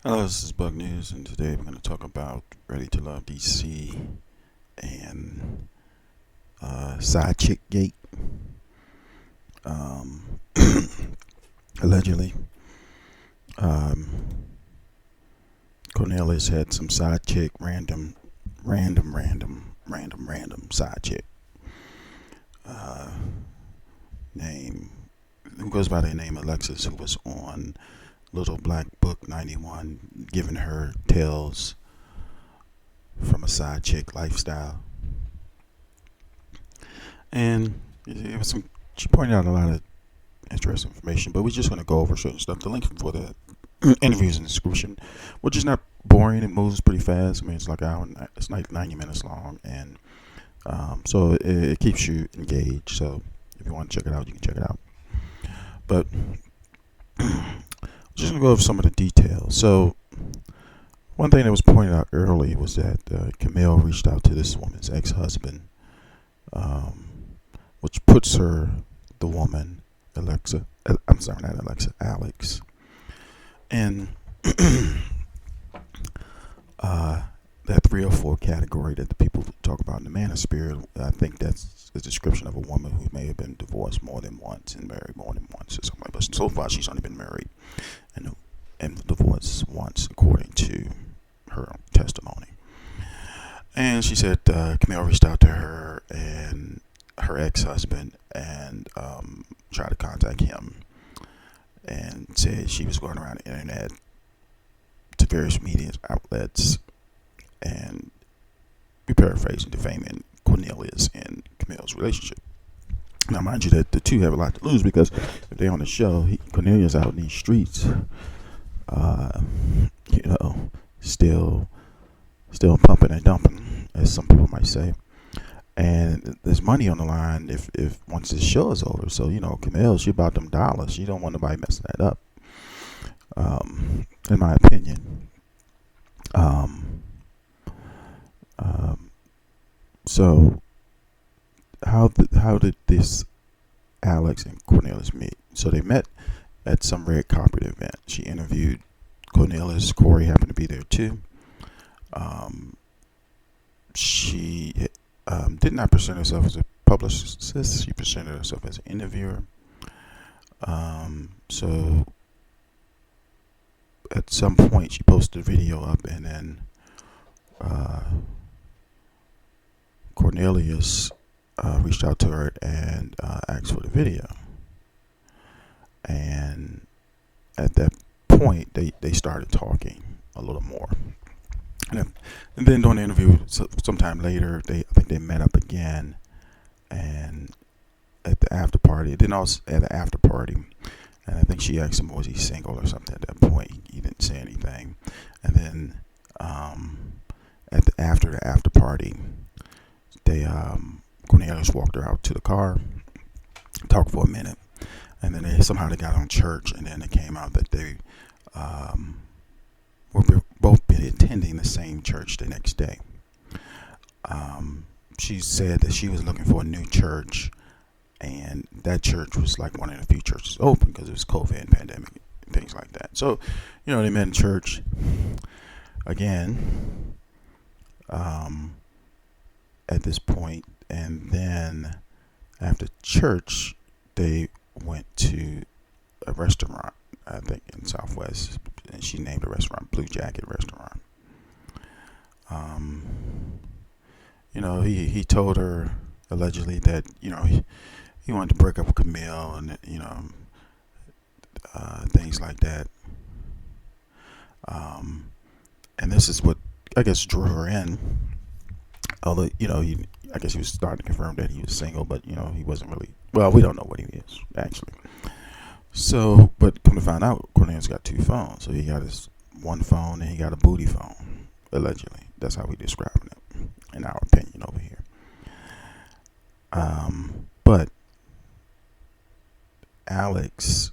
Hello, this is Bug News, and today we're going to talk about Ready to Love DC and Side Chick Gate. Um, Allegedly, um, Cornelius had some side chick, random side chick. Uh, name who goes by the name Alexis, who was on Little Black Book 91, giving her tales from a side chick lifestyle. And it was some. She pointed out a lot of interesting information, but we're just going to go over certain stuff. The link for the interviews in the description, which is not boring. It moves pretty fast. I mean, it's like it's like 90 minutes long, and so it keeps you engaged. So if you want to check it out, you can check it out. But just gonna go over some of the details. So one thing that was pointed out early was that Camille reached out to this woman's ex-husband, um, which puts her, the woman, Alexa. I'm sorry, not Alexa, Alex, in that 304 category that the people talk about in the manosphere. I think that's a description of a woman who may have been divorced more than once and married more than once or something like that. But so far, she's only been married and divorced once, according to her testimony. And she said Camille reached out to her and her ex-husband and tried to contact him and said she was going around the internet to various media outlets and, be paraphrasing, defaming Cornelius and Camille's relationship. Now, mind you, that the two have a lot to lose, because if they're on the show, Cornelius out in these streets, uh, still pumping and dumping, as some people might say. And there's money on the line if once this show is over. So, Camille, she about them dollars. She don't want nobody messing that up, in my opinion. So how did this Alex and Cornelius meet? So they met at some red carpet event. She interviewed Cornelius. Corey happened to be there too. She did not present herself as a publicist. She presented herself as an interviewer. So at some point, she posted a video up, and then Cornelius reached out to her and asked for the video. And at that point, they started talking a little more. And then during the interview, sometime later, I think they met up again, and at the after party. Then also at the after party, and I think she asked him, was he single or something. At that point, he didn't say anything. And then after the after party, Cornelius walked her out to the car, talked for a minute, and then they got on church, and then it came out that they were both been attending the same church the next day. She said that she was looking for a new church, and that church was like one of the few churches open because it was COVID and pandemic and things like that. So, they met in church again at this point, and then after church, they went to a restaurant, I think in Southwest, and she named the restaurant Blue Jacket Restaurant. He told her allegedly that he wanted to break up with Camille, and things like that. And this is what I guess drew her in. Although I guess he was starting to confirm that he was single, but he wasn't really. Well, we don't know what he is actually. So, but come to find out, Cornelius got two phones. So he got his one phone and he got a booty phone, allegedly. That's how we describing it, in our opinion over here. But Alex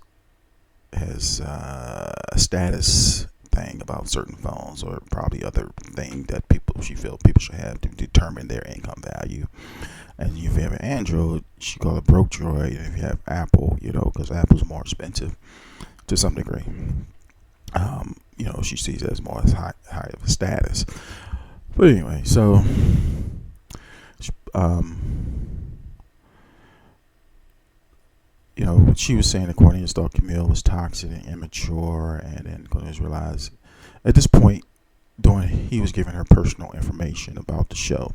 has a status thing about certain phones, or probably other thing that she feel people should have to determine their income value. And if you have an Android, she call it broke droid. And if you have Apple, because Apple's more expensive to some degree. She sees it as more as high of a status. But anyway, so um, she was saying that Cornelius thought Camille was toxic and immature, and then Cornelius realized at this point, he was giving her personal information about the show,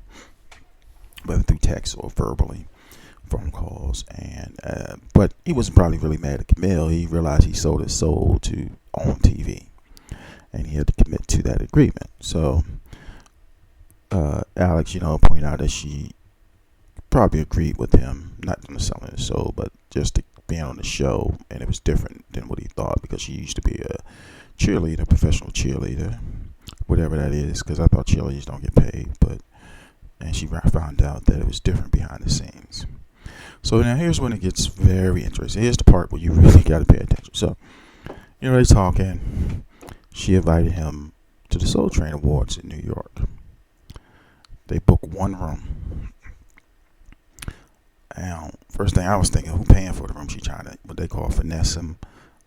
whether through text or verbally, phone calls, and but he wasn't probably really mad at Camille. He realized he sold his soul to own TV, and he had to commit to that agreement. So Alex, pointed out that she probably agreed with him, not on the selling his soul, but just to being on the show, and it was different than what he thought, because she used to be a cheerleader, professional cheerleader, whatever that is, because I thought cheerleaders don't get paid, and she found out that it was different behind the scenes. So now here's when it gets very interesting. Here's the part where you really got to pay attention. So, they're talking. She invited him to the Soul Train Awards in New York. They booked one room. And first thing I was thinking, who paying for the room? She trying to, what they call finesse him,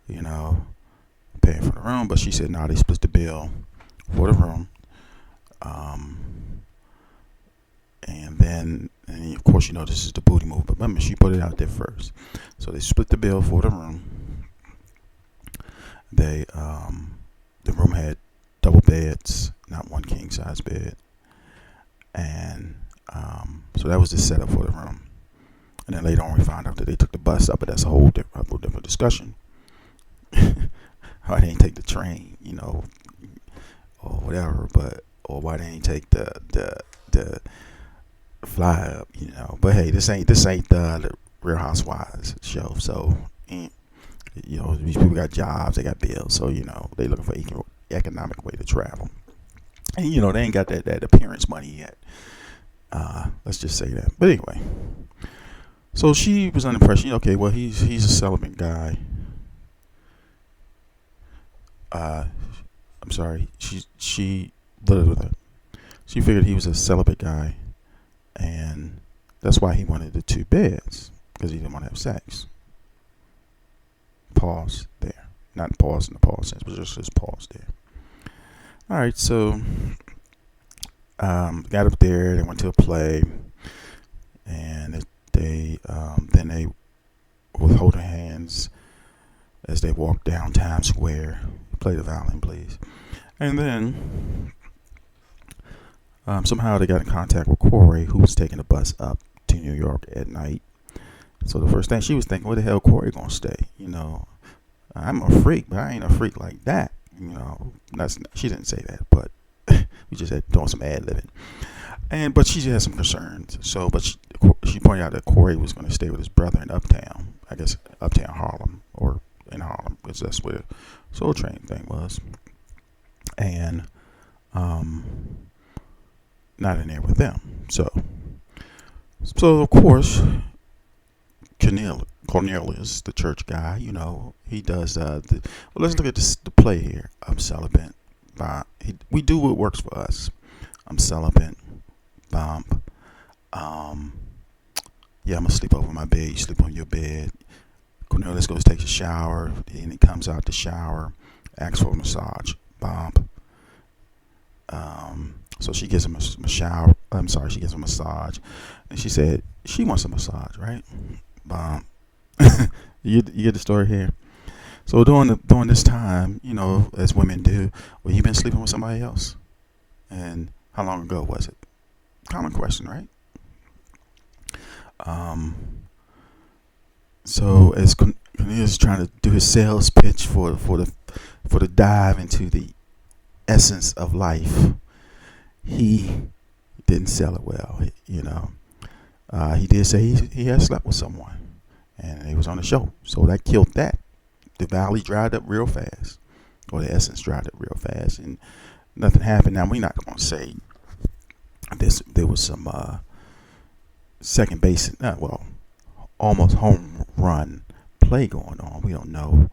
paying for the room. But she said, no, they split the bill for the room. And then, of course, this is the booty move. But remember, she put it out there first. So they split the bill for the room. The room had double beds, not one king size bed. And so that was the setup for the room. And then later on, we found out that they took the bus up, but that's a whole different discussion. Why they didn't take the train, or whatever, or why they didn't take the fly up, But hey, this ain't the Real Housewives show, so these people got jobs, they got bills, so they looking for economic way to travel, and they ain't got that appearance money yet. Let's just say that. But anyway, so she was under pressure. Okay, well he's a celibate guy. I'm sorry. She figured he was a celibate guy, and that's why he wanted the two beds, because he didn't want to have sex. Pause there. Not pause in the pause sense, but just pause there. All right, so got up there. They went to a play, and then they were holding hands as they walked down Times Square. Play the violin, please. And then somehow they got in contact with Corey, who was taking the bus up to New York at night. So the first thing she was thinking, where the hell Corey gonna stay? I'm a freak, but I ain't a freak like that. She didn't say that, but we just had doing some ad libbing. But she had some concerns. So, but she pointed out that Corey was going to stay with his brother in Uptown, I guess Uptown Harlem, or in Harlem, because that's where the Soul Train thing was, and not in there with them. So of course, Cornelius, the church guy, he does let's look at the play here. I'm celibate. We do what works for us. I'm celibate. Bump. Yeah, I'm gonna sleep over my bed. You sleep on your bed. Cornelius goes, takes a shower, and he comes out the shower, asks for a massage. Bump. So she gives him a shower. I'm sorry, she gives him a massage, and she said she wants a massage, right? Bump. You get the story here. So during this time, as women do, well, you been sleeping with somebody else, and how long ago was it? Common question, right? So as Cornelius is trying to do his sales pitch for the dive into the essence of life, he didn't sell it well. He did say he had slept with someone, and he was on the show, so that killed that. The valley dried up real fast, or the essence dried up real fast, and nothing happened. Now, we're not going to say there was some second base, almost home run play going on. We don't know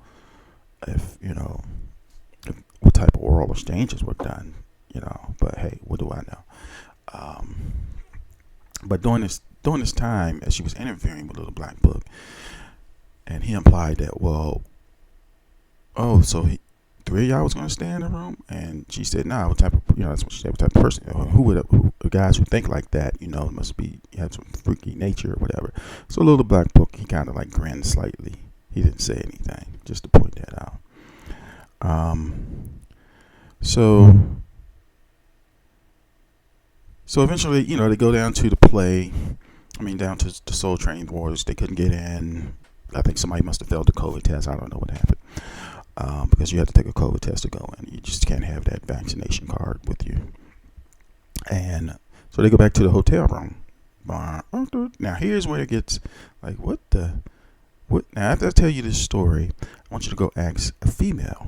if what type of oral exchanges were done, but hey, what do I know? But during this time, as she was interviewing with Little Black Book, and he implied that, three of y'all was gonna stay in the room? And she said, nah, what type of, that's what she said, what type of person, who guys who think like that, must be, have some freaky nature or whatever. So little black book, he kind of like grinned slightly. He didn't say anything, just to point that out. So eventually, they go down to the play. Down to the Soul Train Wars. They couldn't get in. I think somebody must have failed the COVID test. I don't know what happened. Because you have to take a COVID test to go in. You just can't have that vaccination card with you. And so they go back to the hotel room. Now here's where it gets like, what? Now after I tell you this story, I want you to go ask a female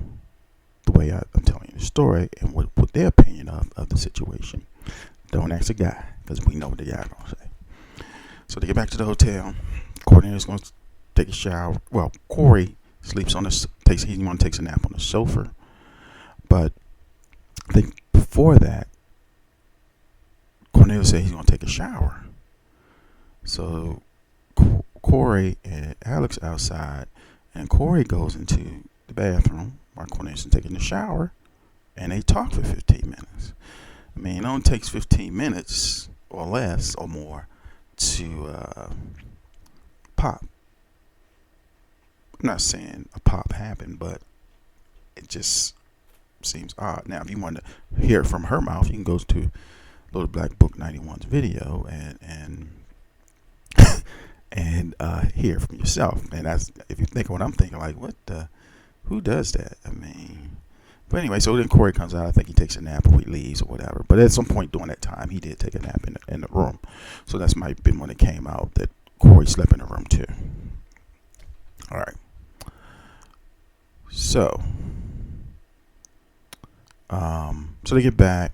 the way I'm telling you the story and what their opinion of the situation. Don't ask a guy, because we know what the guy gonna say. So they get back to the hotel. Cornelius going to take a shower. Well, Corey sleeps on he takes a nap on the sofa. But I think before that, Cornelius said he's going to take a shower. So Corey and Alex outside, and Corey goes into the bathroom while Cornelius is taking a shower, and they talk for 15 minutes. It only takes 15 minutes or less or more to pop. I'm not saying a pop happened, but it just seems odd. Now, if you want to hear it from her mouth, you can go to Little Black Book 91's video and hear it from yourself. And that's, if you think of what I'm thinking, like, who does that? But anyway, so then Corey comes out. I think he takes a nap or he leaves or whatever. But at some point during that time, he did take a nap in the room. So that's might have been when it came out that Corey slept in the room too. All right. So they get back,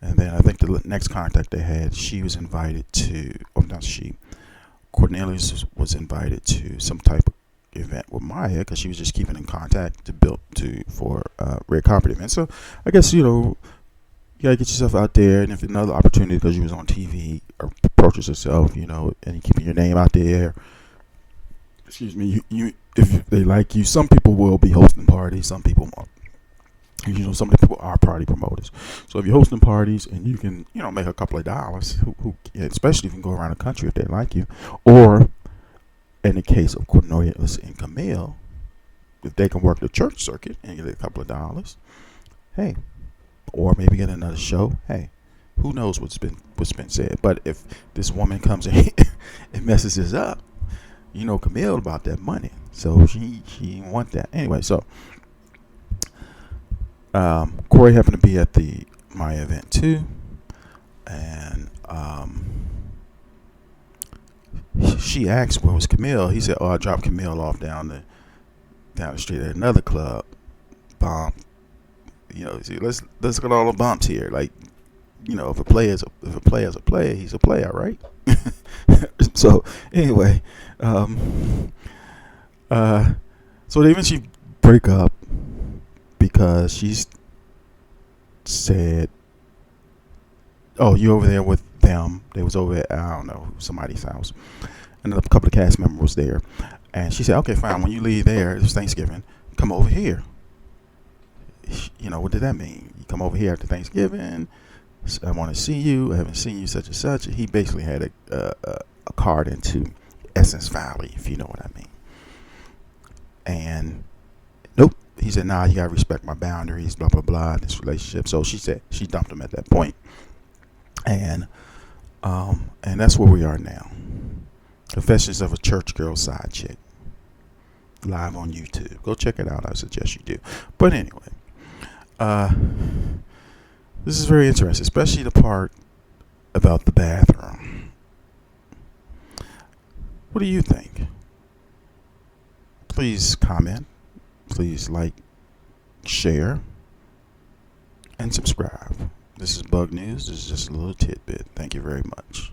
and then I think the next contact they had, she was invited to. Oh, not she. Cornelius was invited to some type of event with Maya, because she was just keeping in contact for red carpet event. So I guess you gotta get yourself out there, and if another opportunity because you was on TV or approaches yourself, and you keeping your name out there. Excuse me, you if they like you, some people will be hosting parties, some people won't. Some people are party promoters. So if you're hosting parties and you can, make a couple of dollars, especially if you can go around the country if they like you, or in the case of Cornelius and Camille, if they can work the church circuit and get a couple of dollars, hey, or maybe get another show, hey, who knows what's been said. But if this woman comes in and messes this up, Camille about that money, so she didn't want that anyway. So Corey happened to be at the Maya event too, and she asked where was Camille. He said, I dropped Camille off down the street at another club. Bump. See, let's look at all the bumps here. Like, if a player's a player, he's a player, right? So anyway, so they eventually break up because she said, "Oh, you over there with them?" They was over at, I don't know, somebody's house, and a couple of cast members was there, and she said, "Okay, fine. When you leave there, it's Thanksgiving. Come over here." What did that mean? You come over here after Thanksgiving. I want to see you. I haven't seen you, such and such. He basically had a card into Essence Valley, if you know what I mean. And nope. He said, "Nah, you gotta respect my boundaries, blah blah blah, this relationship." So she said she dumped him at that point. And that's where we are now. Confessions of a Church Girl Side Chick. Live on YouTube. Go check it out. I suggest you do. But anyway, this is very interesting, especially the part about the bathroom. What do you think? Please comment. Please like, share, and subscribe. This is Bug News. This is just a little tidbit. Thank you very much.